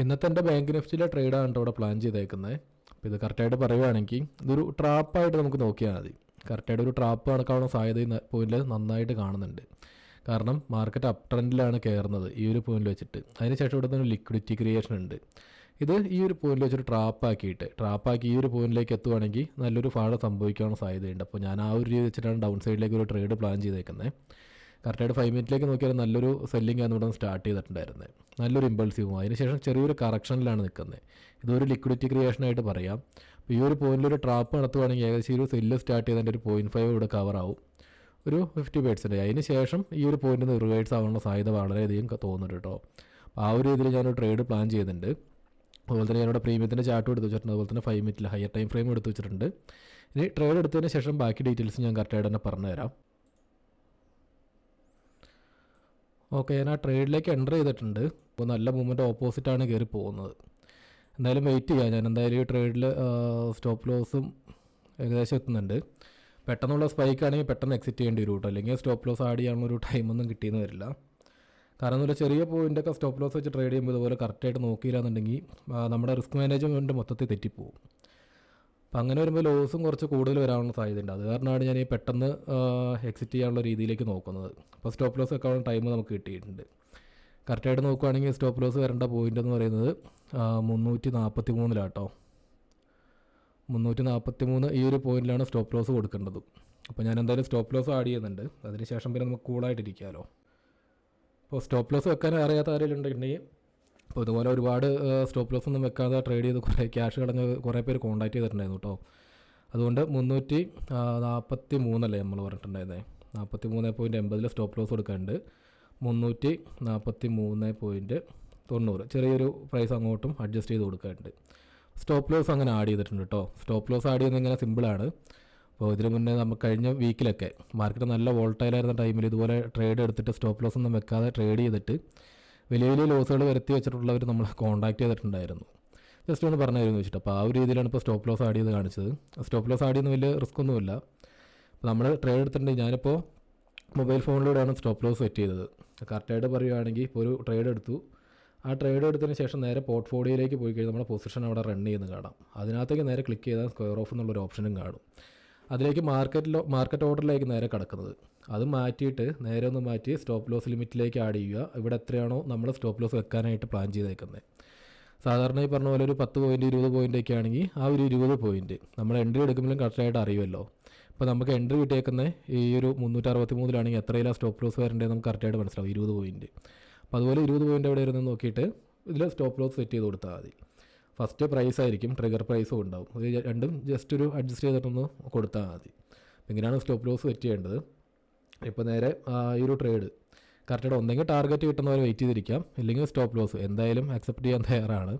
ഇന്നത്തെ എൻ്റെ ബാങ്ക് നിഫ്റ്റിയിലെ ട്രേഡാണ് കേട്ടോ ഇവിടെ പ്ലാൻ ചെയ്തേക്കുന്നത്. അപ്പോൾ ഇത് കറക്റ്റായിട്ട് പറയുവാണെങ്കിൽ ഇതൊരു ട്രാപ്പായിട്ട് നമുക്ക് നോക്കിയാൽ മതി. കറക്റ്റായിട്ട് ഒരു ട്രാപ്പ് കണക്കാവുന്ന സാധ്യത പോയിന്റിൽ നന്നായിട്ട് കാണുന്നുണ്ട്. കാരണം മാർക്കറ്റ് അപ് ട്രെൻഡിലാണ് കയറുന്നത് ഈ ഒരു പോയിന്റിൽ വെച്ചിട്ട്. അതിനുശേഷം ഇവിടെ തന്നെ ലിക്വിഡിറ്റി ക്രിയേഷൻ ഉണ്ട്. ഇത് ഈ ഒരു പോയിന്റിൽ വെച്ചൊരു ട്രാപ്പാക്കി ഈ ഒരു പോയിന്റിലേക്ക് എത്തുവാണെങ്കിൽ നല്ലൊരു ഫാള് സംഭവിക്കാനുള്ള സാധ്യതയുണ്ട്. അപ്പോൾ ഞാൻ ആ ഒരു രീതി വെച്ചിട്ടാണ് ഡൗൺ സൈഡിലേക്ക് ഒരു ട്രേഡ് പ്ലാൻ ചെയ്തേക്കുന്നത്. കറക്റ്റായിട്ട് 5 മിനിറ്റിലേക്ക് നോക്കിയാൽ നല്ലൊരു സെല്ലിംഗ് ആണ് ഇവിടെ സ്റ്റാർട്ട് ചെയ്തിട്ടുണ്ടായിരുന്നത്. നല്ലൊരു ഇമ്പൾസീവും അതിനുശേഷം ചെറിയൊരു കറക്ഷനിലാണ് നിൽക്കുന്നത്. ഇതൊരു ലിക്വിഡിറ്റി ക്രിയേഷനായിട്ട് പറയാം. അപ്പോൾ ഈ ഒരു പോയിന്റിൽ ഒരു ട്രാപ്പ് നടത്തുവാണെങ്കിൽ ഏകദേശം ഒരു സെല്ല് സ്റ്റാർട്ട് ചെയ്തതിൻ്റെ ഒരു 0.5 ഇവിടെ കവറാവും, ഒരു 50%. അതിന് ശേഷം ഈ ഒരു പോയിന്റിൽ നിന്ന് റിവേഴ്സ് ആവാനുള്ള സാധ്യത വളരെയധികം തോന്നുന്നുണ്ട് കേട്ടോ. അപ്പോൾ ആ ഒരു രീതിയിൽ ഞാനൊരു ട്രേഡ് പ്ലാൻ ചെയ്യുന്നുണ്ട്. അതുപോലെ തന്നെ ഞാനിവിടെ പ്രീമിയത്തിൻ്റെ ചാർട്ടും എടുത്ത് വെച്ചിട്ടുണ്ട്. അതുപോലെ തന്നെ 5 മിനിറ്റിൽ ഹയർ ടൈം ഫ്രെയിം എടുത്ത് വെച്ചിട്ടുണ്ട്. ഇനി ട്രേഡ് എടുത്തതിന് ശേഷം ബാക്കി ഡീറ്റെയിൽസ് ഞാൻ കറക്റ്റായിട്ട് തന്നെ പറഞ്ഞുതരാം. ഓക്കെ, ഞാൻ ആ ട്രേഡിലേക്ക് എൻ്റർ ചെയ്തിട്ടുണ്ട്. ഇപ്പോൾ നല്ല മൂവ്മെൻറ്റ് ഓപ്പോസിറ്റാണ് കയറി പോകുന്നത്. എന്തായാലും വെയിറ്റ് ചെയ്യാം. ഞാൻ എന്തായാലും ഈ ട്രേഡിൽ സ്റ്റോപ്പ് ലോസും ഏകദേശം എത്തുന്നുണ്ട്. പെട്ടെന്നുള്ള സ്പൈക്ക് ആണെങ്കിൽ പെട്ടെന്ന് എക്സിറ്റ് ചെയ്യേണ്ടി വരും കേട്ടോ. അല്ലെങ്കിൽ സ്റ്റോപ്പ് ലോസ് ആഡ് ചെയ്യാനുള്ളൊരു ടൈമൊന്നും കിട്ടിയെന്ന് വരില്ല. കാരണം എന്നുള്ള ചെറിയ പോയിൻ്റൊക്കെ സ്റ്റോപ്പ് ലോസ് വെച്ച് ട്രേഡ് ചെയ്യുമ്പോൾ ഇതുപോലെ കറക്റ്റായിട്ട് നോക്കിയില്ല എന്നുണ്ടെങ്കിൽ നമ്മുടെ റിസ്ക് മാനേജ്മെൻറ്റ് മൊത്തത്തിൽ തെറ്റിപ്പോവും. അപ്പം അങ്ങനെ വരുമ്പോൾ ലോസും കുറച്ച് കൂടുതൽ വരാനുള്ള സാധ്യതയുണ്ട്. അത് കാരണമാണ് ഞാൻ ഈ പെട്ടെന്ന് എക്സിറ്റ് ചെയ്യാനുള്ള രീതിയിലേക്ക് നോക്കുന്നത്. അപ്പോൾ സ്റ്റോപ്പ് ലോസ് വെക്കാനുള്ള ടൈം നമുക്ക് കിട്ടിയിട്ടുണ്ട്. കറക്റ്റായിട്ട് നോക്കുകയാണെങ്കിൽ സ്റ്റോപ്പ് ലോസ് വരേണ്ട പോയിൻ്റ് എന്ന് പറയുന്നത് 343 343 ഈ ഒരു പോയിന്റിലാണ് സ്റ്റോപ്പ് ലോസ് കൊടുക്കേണ്ടത്. അപ്പോൾ ഞാൻ എന്തായാലും സ്റ്റോപ്പ് ലോസ് ആഡ് ചെയ്യുന്നുണ്ട്. അതിനുശേഷം പിന്നെ നമുക്ക് കൂളായിട്ടിരിക്കാമല്ലോ. അപ്പോൾ സ്റ്റോപ്പ് ലോസ് വെക്കാൻ അറിയാത്ത ആരെങ്കിലും ഉണ്ടെങ്കിൽ അപ്പോൾ ഇതുപോലെ ഒരുപാട് സ്റ്റോപ്പ് ലോസ് ഒന്നും വെക്കാതെ ട്രേഡ് ചെയ്ത് കുറേ ക്യാഷ് കളഞ്ഞ് കുറേ പേര് കോൺടാക്ട് ചെയ്തിട്ടുണ്ടായിരുന്നു കേട്ടോ. അതുകൊണ്ട് 343 അല്ലേ നമ്മൾ പറഞ്ഞിട്ടുണ്ടായിരുന്നത്. 43.80 സ്റ്റോപ്പ് ലോസ് കൊടുക്കാനുണ്ട്. 343.90 ചെറിയൊരു പ്രൈസ് അങ്ങോട്ടും അഡ്ജസ്റ്റ് ചെയ്ത് കൊടുക്കാനുണ്ട്. സ്റ്റോപ്പ് ലോസ് അങ്ങനെ ആഡ് ചെയ്തിട്ടുണ്ട് കേട്ടോ. സ്റ്റോപ്പ് ലോസ് ആഡ് ചെയ്യുന്നത് ഇങ്ങനെ സിമ്പിളാണ്. അപ്പോൾ ഇതിന് മുന്നേ നമുക്ക് കഴിഞ്ഞ വീക്കിലൊക്കെ മാർക്കറ്റ് നല്ല വോൾട്ടൈലായിരുന്ന ടൈമിൽ ഇതുപോലെ ട്രേഡ് എടുത്തിട്ട് സ്റ്റോപ്പ് ലോസ് ഒന്നും വെക്കാതെ ട്രേഡ് ചെയ്തിട്ട് വലിയ വലിയ ലോസുകൾ വരുത്തി വെച്ചിട്ടുള്ളവർ നമ്മൾ കോൺടാക്ട് ചെയ്തിട്ടുണ്ടായിരുന്നു. ജസ്റ്റ് ഒന്ന് പറഞ്ഞായിരുന്നു വെച്ചിട്ട്. അപ്പോൾ ആ ഒരു രീതിയിലാണ് ഇപ്പോൾ സ്റ്റോപ്പ് ലോസ് ആഡ് ചെയ്ത് കാണിച്ചത്. സ്റ്റോപ്പ് ലോസ് ആഡ് ചെയ്യുന്ന വലിയ റിസ്ക് ഒന്നുമില്ല. അപ്പോൾ നമ്മൾ ട്രേഡ് എടുത്തിട്ടുണ്ടെങ്കിൽ ഞാനിപ്പോൾ മൊബൈൽ ഫോണിലൂടെയാണ് സ്റ്റോപ്പ് ലോസ് സെറ്റ് ചെയ്തത്. കറക്റ്റായിട്ട് പറയുകയാണെങ്കിൽ ഇപ്പോൾ ഒരു ട്രേഡ് എടുത്തു. ആ ട്രേഡ് എടുത്തതിന് ശേഷം നേരെ പോർട്ട്ഫോളിയോയിലേക്ക് പോയി കഴിഞ്ഞാൽ നമ്മുടെ പൊസിഷൻ അവിടെ റൺ ചെയ്യുന്നത് കാണാം. അതിനകത്തേക്ക് നേരെ ക്ലിക്ക് ചെയ്താൽ സ്ക്വയർ ഓഫ് എന്നുള്ളൊരു ഓപ്ഷനും കാണും. അതിലേക്ക് മാർക്കറ്റ് ഓർഡറിലേക്ക് നേരെ കിടക്കുന്നത്. അത് മാറ്റിയിട്ട് നേരെ ഒന്ന് മാറ്റി സ്റ്റോപ്പ് ലോസ് ലിമിറ്റിലേക്ക് ആഡ് ചെയ്യുക. ഇവിടെ എത്രയാണോ നമ്മൾ സ്റ്റോപ്പ് ലോസ് വെക്കാനായിട്ട് പ്ലാൻ ചെയ്തേക്കുന്നത്. സാധാരണ ഈ പറഞ്ഞ പോലെ ഒരു 10 പോയിൻറ്റ് 20 പോയിൻ്റൊക്കെ ആണെങ്കിൽ ആ ഒരു 20 പോയിൻറ്റ് നമ്മൾ എൻട്രി എടുക്കുമ്പോഴും കറക്റ്റായിട്ട് അറിയുമല്ലോ. ഇപ്പോൾ നമുക്ക് എൻട്രി കിട്ടിയേക്കുന്നത് ഈ ഒരു 363 എത്രയിലാണ് സ്റ്റോപ്പ് ലോസ് വരേണ്ടത് നമുക്ക് കറക്റ്റായിട്ട് മനസ്സിലാവും, 20 പോയിൻറ്റ്. അപ്പോൾ അതുപോലെ 20 പോയിൻ്റ് എവിടെ ഇരുന്ന് നോക്കിയിട്ട് ഇതിൽ സ്റ്റോപ്പ് ലോസ് സെറ്റ് ചെയ്ത് കൊടുത്താൽ മതി. ഫസ്റ്റ് പ്രൈസ് ആയിരിക്കും, ട്രിഗർ പ്രൈസും ഉണ്ടാവും. അത് രണ്ടും ജസ്റ്റ് ഒരു അഡ്ജസ്റ്റ് ചെയ്തിട്ടൊന്ന് കൊടുത്താൽ മതി. അപ്പോൾ ഇങ്ങനെയാണ് സ്റ്റോപ്പ് ലോസ് സെറ്റ് ചെയ്യേണ്ടത്. ഇപ്പോൾ നേരെ ഈ ഒരു ട്രേഡ് കറക്റ്റായിട്ട് ഒന്നെങ്കിൽ ടാർഗറ്റ് കിട്ടുന്നവരെ വെയിറ്റ് ചെയ്തിരിക്കാം, ഇല്ലെങ്കിൽ സ്റ്റോപ്പ് ലോസ് എന്തായാലും അക്സെപ്റ്റ് ചെയ്യാൻ തയ്യാറാണ്.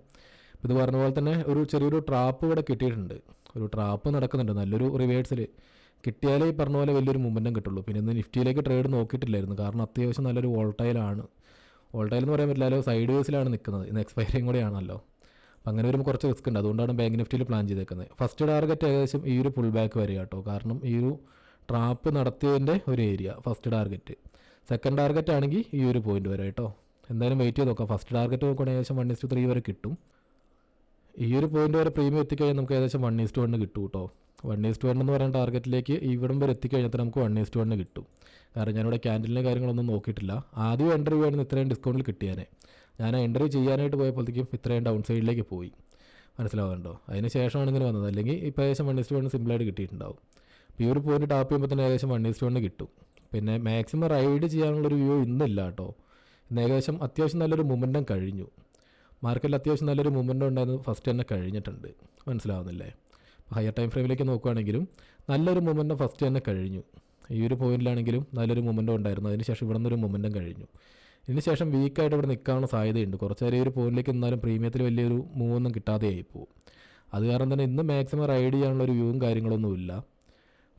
ഇത് പറഞ്ഞ പോലെ തന്നെ ഒരു ചെറിയൊരു ട്രാപ്പ് ഇവിടെ കിട്ടിയിട്ടുണ്ട്. ഒരു ട്രാപ്പ് നടക്കുന്നുണ്ട് നല്ലൊരു റിവേഴ്സിൽ. കിട്ടിയാലേ ഈ പറഞ്ഞ പോലെ വലിയൊരു മൊമെൻറ്റം കിട്ടുള്ളൂ. പിന്നെ ഇന്ന് നിഫ്റ്റിയിലേക്ക് ട്രേഡ് നോക്കിയിട്ടില്ലായിരുന്നു. കാരണം അത്യാവശ്യം നല്ലൊരു വോൾട്ടൈലാണ്. വോൾട്ടൈൽ എന്ന് പറയാൻ പറ്റില്ലല്ലോ, സൈഡ് വേസിലാണ് നിൽക്കുന്നത്. ഇന്ന് എക്സ്പയറിങ് കൂടെയാണല്ലോ. അപ്പോൾ അങ്ങനെ വരുമ്പോൾ കുറച്ച് റിസ്ക് ഉണ്ട്. അതുകൊണ്ടാണ് ബാങ്ക് നിഫ്റ്റിയിൽ പ്ലാൻ ചെയ്തേക്കുന്നത്. ഫസ്റ്റ് ടാർഗറ്റ് ഏകദേശം ഈ ഒരു പുൾ ബാക്ക് വരിക കേട്ടോ. കാരണം ഈ ഒരു ട്രാപ്പ് നടത്തിയതിൻ്റെ ഒരു area first target. Second target ആണെങ്കിൽ ഈ ഒരു പോയിന്റ് വരെ കേട്ടോ. എന്തായാലും വെയിറ്റ് ചെയ്ത് നോക്കാം. ഫസ്റ്റ് ടാർഗറ്റ് നോക്കുകയാണെങ്കിൽ ഏകദേശം 1:3 വരെ കിട്ടും. ഈ ഒരു പോയിന്റ് വരെ പ്രീമിയം എത്തിക്കഴിഞ്ഞാൽ നമുക്ക് ഏകദേശം 1:1 കിട്ടും കേട്ടോ. 1:1 എന്ന് പറയുന്ന ടാർഗറ്റിലേക്ക് ഇവിടം വരെ എത്തിക്കഴിഞ്ഞാൽ നമുക്ക് 1:1 കിട്ടും. കാരണം ഞാനിവിടെ ക്യാൻഡലിൻ്റെ കാര്യങ്ങളൊന്നും നോക്കിയിട്ടില്ല. ആദ്യം എൻട്രി വേണമെന്ന് ഇത്രയും ഡിസ്കൗണ്ടിൽ കിട്ടിയാനെ. ഞാൻ എൻട്രി ചെയ്യാനായിട്ട് പോയപ്പോഴത്തേക്കും ഇത്രയും ഡൗൺ സൈഡിലേക്ക് പോയി. മനസ്സിലാവുന്നുണ്ടോ? അതിന് ശേഷമാണ് ഇങ്ങനെ വന്നത്. അല്ലെങ്കിൽ ഇപ്പോൾ ഏകദേശം 1:1 സിമ്പിളായിട്ട് കിട്ടിയിട്ടുണ്ടാവും. അപ്പോൾ ഈ ഒരു പോയിന്റ് ടാപ്പ് ചെയ്യുമ്പോൾ തന്നെ ഏകദേശം 1:1 കിട്ടും. പിന്നെ മാക്സിമം റൈഡ് ചെയ്യാനുള്ളൊരു വ്യൂ ഇന്നില്ല കേട്ടോ. ഇന്ന് ഏകദേശം അത്യാവശ്യം നല്ലൊരു മൊമെൻറ്റം കഴിഞ്ഞു. മാർക്കറ്റിൽ അത്യാവശ്യം നല്ലൊരു മൊമെൻറ്റം ഉണ്ടായിരുന്നു, ഫസ്റ്റ് തന്നെ കഴിഞ്ഞിട്ടുണ്ട്. മനസ്സിലാവുന്നില്ലേ? ഹയർ ടൈം ഫ്രെയിമിലേക്ക് നോക്കുകയാണെങ്കിലും നല്ലൊരു മൊമെൻറ്റം ഫസ്റ്റ് തന്നെ കഴിഞ്ഞു. ഈ ഒരു പോയിന്റിലാണെങ്കിലും നല്ലൊരു മൊമെൻറ്റം ഉണ്ടായിരുന്നു. അതിനുശേഷം ഇവിടെ നിന്നൊരു മൊമെൻറ്റം കഴിഞ്ഞു. ഇതിന് ശേഷം വീക്കായിട്ട് ഇവിടെ നിൽക്കാനുള്ള സാധ്യതയുണ്ട്. കുറച്ച് നേരം ഈ ഒരു പോയിന്റിലേക്ക് നിന്നാലും പ്രീമിയത്തിൽ വലിയൊരു മൂവൊന്നും കിട്ടാതെയായി പോകും. അത് കാരണം തന്നെ ഇന്ന് മാക്സിമം റൈഡ് ചെയ്യാനുള്ളൊരു വ്യൂവും കാര്യങ്ങളൊന്നുമില്ല.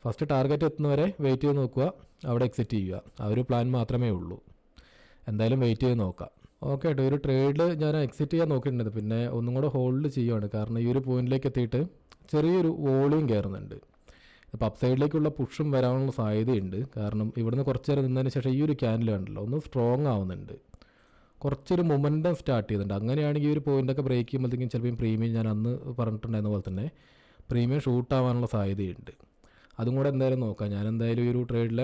ഫസ്റ്റ് ടാർഗറ്റ് എത്തുന്നവരെ വെയിറ്റ് ചെയ്ത് നോക്കുക, അവിടെ എക്സിറ്റ് ചെയ്യുക. ആ ഒരു പ്ലാൻ മാത്രമേ ഉള്ളൂ. എന്തായാലും വെയിറ്റ് ചെയ്ത് നോക്കാം. ഓക്കെ കേട്ടോ, ഒരു ട്രേഡിൽ ഞാൻ എക്സിറ്റ് ചെയ്യാൻ നോക്കിയിട്ടുണ്ട്. പിന്നെ ഒന്നും കൂടെ ഹോൾഡ് ചെയ്യുവാണ്. കാരണം ഈ ഒരു പോയിന്റിലേക്ക് എത്തിയിട്ട് ചെറിയൊരു വോളിയം കയറുന്നുണ്ട്. അപ്പോൾ അപ്പ് സൈഡിലേക്കുള്ള പുഷും വരാനുള്ള സാധ്യതയുണ്ട്. കാരണം ഇവിടുന്ന് കുറച്ച് നേരം നിന്നതിന് ശേഷം ഈ ഒരു ക്യാൻഡിൽ കണ്ടല്ലോ ഒന്ന് സ്ട്രോങ് ആവുന്നുണ്ട്. കുറച്ചൊരു മൊമെൻറ്റം സ്റ്റാർട്ട് ചെയ്തിട്ടുണ്ട്. അങ്ങനെയാണെങ്കിൽ ഈ ഒരു പോയിൻ്റൊക്കെ ബ്രേക്ക് ചെയ്യുമ്പോഴത്തേക്കും ചിലപ്പോൾ പ്രീമിയം ഞാൻ അന്ന് പറഞ്ഞിട്ടുണ്ടായിരുന്ന പോലെ തന്നെ പ്രീമിയം ഷൂട്ട് ആവാനുള്ള സാധ്യതയുണ്ട്. അതും കൂടെ എന്തായാലും നോക്കാം. ഞാൻ എന്തായാലും ഈ ഒരു ട്രേഡിൽ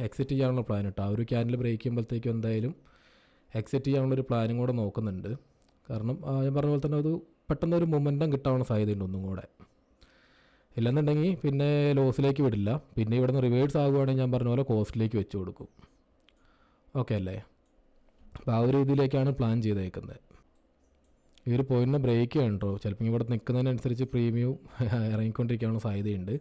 എക്സിറ്റ് ചെയ്യാനുള്ള പ്ലാൻ ഇട്ട് ആ ഒരു ക്യാൻഡിൽ ബ്രേക്ക് ചെയ്യുമ്പോഴത്തേക്കും എന്തായാലും എക്സിറ്റ് ചെയ്യാനുള്ളൊരു പ്ലാനും കൂടെ നോക്കുന്നുണ്ട്. കാരണം ഞാൻ പറഞ്ഞ പോലെ തന്നെ അത് പെട്ടെന്നൊരു മൊമെൻറ്റം കിട്ടാനുള്ള സാധ്യതയുണ്ട് ഒന്നും കൂടെ. ഇല്ലെന്നുണ്ടെങ്കിൽ പിന്നെ ലോസിലേക്ക് വിടില്ല. പിന്നെ ഇവിടെ നിന്ന് റിവേഴ്സ് ആകുവാണെങ്കിൽ ഞാൻ പറഞ്ഞ പോലെ കോസ്റ്റിലേക്ക് വെച്ച് കൊടുക്കും. ഓക്കെ അല്ലേ? അപ്പോൾ ആ ഒരു രീതിയിലേക്കാണ് പ്ലാൻ ചെയ്തേക്കുന്നത്. ഈ ഒരു പോയിന്റിനെ ബ്രേക്ക് ചെയ്യണം കേട്ടോ. ചിലപ്പോൾ ഇവിടെ നിൽക്കുന്നതിനനുസരിച്ച് പ്രീമിയം ഇറങ്ങിക്കൊണ്ടിരിക്കാനുള്ള സാധ്യതയുണ്ട്.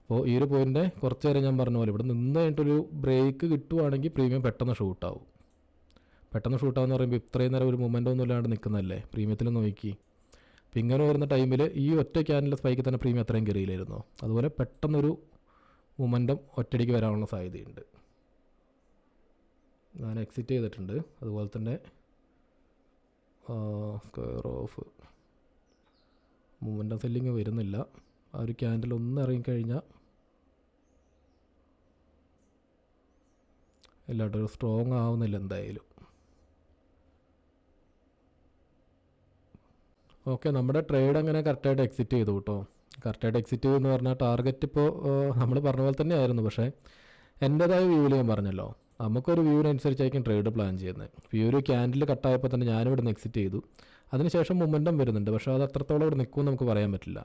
അപ്പോൾ ഈ ഒരു പോയിൻ്റ് കുറച്ച് നേരം ഞാൻ പറഞ്ഞ പോലെ ഇവിടെ നിന്ന് കഴിഞ്ഞിട്ടൊരു ബ്രേക്ക് കിട്ടുവാണെങ്കിൽ പ്രീമിയം പെട്ടെന്ന് ഷൂട്ടാവും. പെട്ടെന്ന് ഷൂട്ടാവെന്ന് പറയുമ്പോൾ ഇത്രയും നേരം ഒരു മൊമെൻ്റ് ഒന്നും ഇല്ലാണ്ട് നിൽക്കുന്നതല്ലേ. പ്രീമിയത്തിൽ നോക്കി അപ്പോൾ ഇങ്ങനെ വരുന്ന ടൈമിൽ ഈ ഒറ്റ ക്യാനിലെ സ്പൈക്കിൽ തന്നെ പ്രീമിയം അത്രയും കയറിയില്ലായിരുന്നോ? അതുപോലെ പെട്ടെന്നൊരു മൊമെൻറ്റം ഒറ്റയടിക്ക് വരാനുള്ള സാധ്യതയുണ്ട്. ഞാൻ എക്സിറ്റ് ചെയ്തിട്ടുണ്ട്. അതുപോലെ തന്നെ സ്ക്വയർ ഓഫ് മൊമെൻറ്റം സെല്ലിങ് വരുന്നില്ല. ആ ഒരു ക്യാൻഡിൽ ഒന്ന് ഇറങ്ങിക്കഴിഞ്ഞാൽ ഇല്ലാട്ടോ ഒരു സ്ട്രോങ് ആവുന്നില്ല എന്തായാലും. ഓക്കെ, നമ്മുടെ ട്രേഡ് അങ്ങനെ കറക്റ്റായിട്ട് എക്സിറ്റ് ചെയ്തു കേട്ടോ. കറക്റ്റായിട്ട് എക്സിറ്റ് ചെയ്തെന്ന് പറഞ്ഞാൽ ടാർഗറ്റ് ഇപ്പോൾ നമ്മൾ പറഞ്ഞ പോലെ തന്നെ ആയിരുന്നു. പക്ഷേ എൻ്റേതായ വ്യൂവിൽ ഞാൻ പറഞ്ഞല്ലോ, നമുക്കൊരു വ്യൂവിനനുസരിച്ചായിരിക്കും ട്രേഡ് പ്ലാൻ ചെയ്യുന്നത്. ഈ ഒരു ക്യാൻഡിൽ കട്ടായപ്പോൾ തന്നെ ഞാനിവിടെ നിന്ന് എക്സിറ്റ് ചെയ്തു. അതിനുശേഷം മൊമെൻറ്റം വരുന്നുണ്ട്. പക്ഷേ അത് അത്രത്തോളം ഇവിടെ നിൽക്കുമെന്ന് നമുക്ക് പറയാൻ പറ്റില്ല.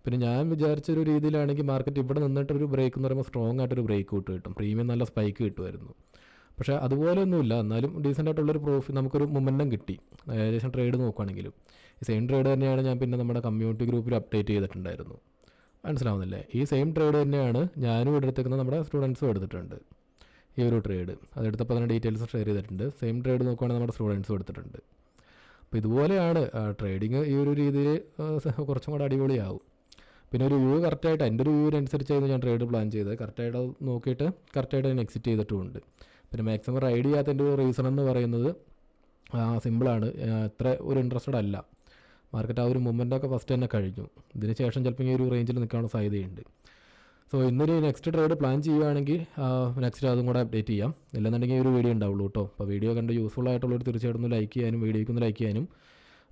പിന്നെ ഞാൻ വിചാരിച്ചൊരു രീതിയിലാണെങ്കിൽ മാർക്കറ്റ് ഇവിടെ നിന്നിട്ടൊരു ബ്രേക്ക് എന്ന് പറയുമ്പോൾ സ്ട്രോങ് ആയിട്ടൊരു ബ്രേക്ക് കിട്ടും. പ്രീമിയം നല്ല സ്പൈക്ക് കിട്ടുമായിരുന്നു. പക്ഷേ അതുപോലെയൊന്നുമില്ല. എന്നാലും ഡീസൻ്റ് ആയിട്ടുള്ളൊരു പ്രോഫിറ്റ് നമുക്കൊരു മൊമെൻറ്റം കിട്ടി. ഏകദേശം ട്രേഡ് നോക്കുകയാണെങ്കിലും ഈ സെയിം ട്രേഡ് തന്നെയാണ് ഞാൻ പിന്നെ നമ്മുടെ കമ്മ്യൂണിറ്റി ഗ്രൂപ്പിൽ അപ്ഡേറ്റ് ചെയ്തിട്ടുണ്ടായിരുന്നു. മനസ്സിലാവുന്നില്ലേ? ഈ സെയിം ട്രേഡ് തന്നെയാണ് ഞാനും എടുത്തേക്കുന്നത്, നമ്മുടെ സ്റ്റുഡൻസും എടുത്തിട്ടുണ്ട്. ഈ ഒരു ട്രേഡ് അതെടുത്തപ്പോൾ അതിൻ്റെ ഡീറ്റെയിൽസ് ഷെയർ ചെയ്തിട്ടുണ്ട്. സെയിം ട്രേഡ് നോക്കുകയാണെങ്കിൽ നമ്മുടെ സ്റ്റുഡൻസും എടുത്തിട്ടുണ്ട്. അപ്പോൾ ഇതുപോലെയാണ് ട്രേഡിങ്. ഈ ഒരു രീതിയിൽ കുറച്ചും കൂടെ അടിപൊളിയാവും. പിന്നെ ഒരു വ്യൂ കറക്റ്റായിട്ട് എൻ്റെ ഒരു വ്യൂവിനനുസരിച്ചായിരുന്നു ഞാൻ ട്രേഡ് പ്ലാൻ ചെയ്തത്. കറക്റ്റായിട്ട് നോക്കിയിട്ട് കറക്റ്റായിട്ട് ഞാൻ എക്സിറ്റ് ചെയ്തിട്ടുമുണ്ട്. പിന്നെ മാക്സിമം റൈഡ് ചെയ്യാത്തതിൻ്റെ ഒരു റീസൺ എന്ന് പറയുന്നത് സിമ്പിളാണ്. അത്ര ഒരു ഇൻട്രസ്റ്റഡ് അല്ല. മാർക്കറ്റ് ആ ഒരു മൊമെൻറ്റൊക്കെ ഫസ്റ്റ് തന്നെ കഴിഞ്ഞു. ഇതിന് ശേഷം ചിലപ്പോൾ ഈ ഒരു റേഞ്ചിൽ നിൽക്കാനുള്ള സാധ്യതയുണ്ട്. സോ ഇന്നൊരു നെക്സ്റ്റ് ട്രേഡ് പ്ലാൻ ചെയ്യുകയാണെങ്കിൽ നെക്സ്റ്റ് അതും കൂടെ അപ്ഡേറ്റ് ചെയ്യാം. ഇല്ലെന്നുണ്ടെങ്കിൽ ഒരു വീഡിയോ ഉണ്ടാവുള്ളൂ കേട്ടോ. അപ്പോൾ വീഡിയോ കണ്ട് യൂസ്ഫുൾ ആയിട്ടുള്ളവർ തീർച്ചയായിട്ടും ഒന്ന് ലൈക്ക് ചെയ്യാനും വീഡിയോയ്ക്ക് ഒന്ന് ലൈക്ക് ചെയ്യാനും,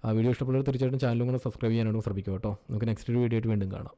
ആ വീഡിയോ ഇഷ്ടപ്പെട്ടവർ തീർച്ചയായിട്ടും ചാനലും കൂടെ സബ്സ്ക്രൈബ് ചെയ്യാനായിട്ട് ശ്രമിക്കുക കേട്ടോ. നമുക്ക് നെക്സ്റ്റ് ഒരു വീഡിയോ ആയിട്ട് വീണ്ടും കാണാം.